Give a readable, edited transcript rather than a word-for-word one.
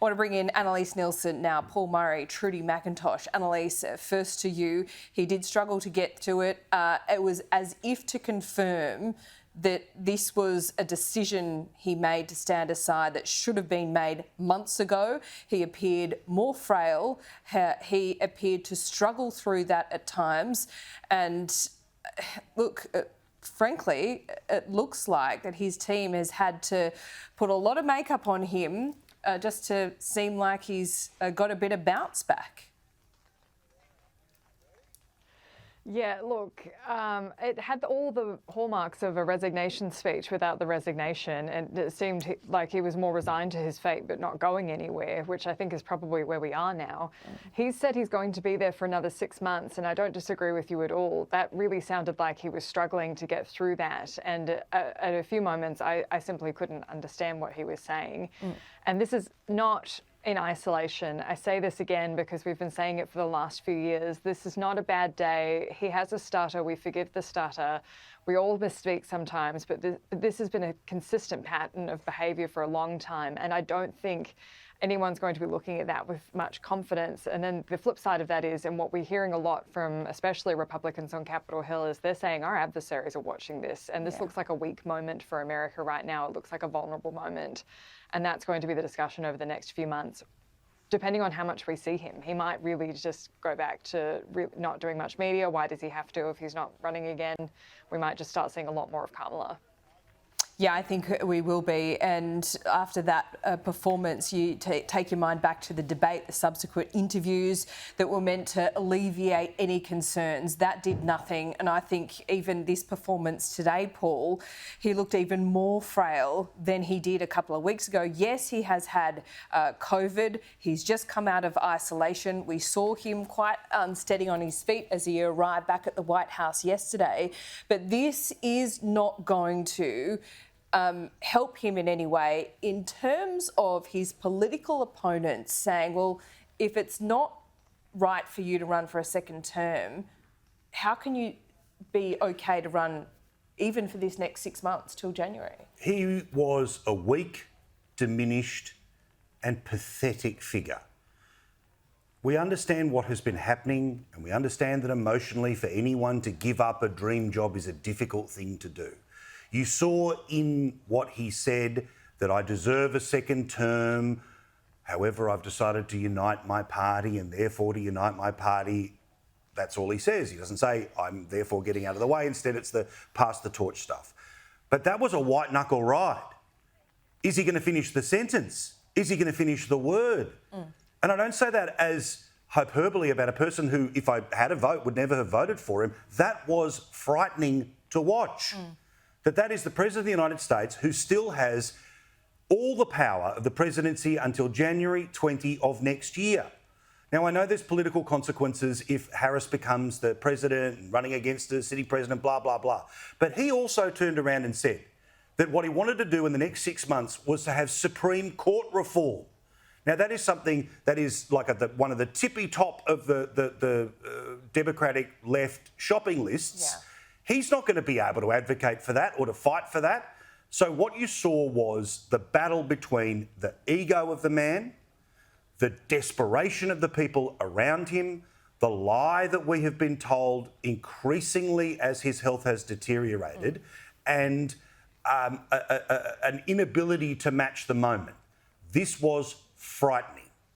I want to bring in Annelise Nielsen now, Paul Murray, Trudy McIntosh. Annelise, first to you. He did struggle to get to it. It was as if to confirm that this was a decision he made to stand aside that should have been made months ago. He appeared more frail. He appeared to struggle through that at times. And look, frankly, it looks like that his team has had to put a lot of makeup on him just to seem like he's got a bit of bounce back. Yeah, look, it had all the hallmarks of a resignation speech without the resignation, and it seemed like he was more resigned to his fate but not going anywhere, which I think is probably where we are now. He said he's going to be there for another 6 months, and I don't disagree with you at all. That really sounded like he was struggling to get through that, and at a few moments I simply couldn't understand what he was saying. And this is not in isolation. I say this again because we've been saying it for the last few years. This is not a bad day. He has a stutter. We forgive the stutter. We all misspeak sometimes, but this has been a consistent pattern of behaviour for a long time. And I don't think anyone's going to be looking at that with much confidence. And then the flip side of that is, and what we're hearing a lot from especially Republicans on Capitol Hill, is they're saying our adversaries are watching this. And this looks like a weak moment for America right now. It looks like a vulnerable moment. And that's going to be the discussion over the next few months, depending on how much we see him. He might really just go back to not doing much media. Why does he have to if he's not running again? We might just start seeing a lot more of Kamala. Yeah, I think we will be. And after that performance, you take your mind back to the debate, the subsequent interviews that were meant to alleviate any concerns. That did nothing. And I think even this performance today, Paul, he looked even more frail than he did a couple of weeks ago. Yes, he has had COVID. He's just come out of isolation. We saw him quite unsteady on his feet as he arrived back at the White House yesterday. But this is not going to help him in any way in terms of his political opponents saying, well, if it's not right for you to run for a second term, how can you be okay to run even for this next 6 months till January? He was a weak, diminished and pathetic figure. We understand what has been happening, and we understand that emotionally for anyone to give up a dream job is a difficult thing to do. You saw in what he said that I deserve a second term. However, I've decided to unite my party, and therefore to unite my party, that's all he says. He doesn't say, I'm therefore getting out of the way. Instead, it's the pass the torch stuff. But that was a white knuckle ride. Is he going to finish the sentence? Is he going to finish the word? And I don't say that as hyperbole about a person who, if I had a vote, would never have voted for him. That was frightening to watch. That is the President of the United States who still has all the power of the presidency until January 20 of next year. Now, I know there's political consequences if Harris becomes the president and running against the city president, blah, blah, blah. But he also turned around and said that what he wanted to do in the next 6 months was to have Supreme Court reform. Now, that is something that is like one of the tippy top of the Democratic left shopping lists. Yeah. He's not going to be able to advocate for that or to fight for that. So what you saw was the battle between the ego of the man, the desperation of the people around him, the lie that we have been told increasingly as his health has deteriorated, and an inability to match the moment. This was frightening.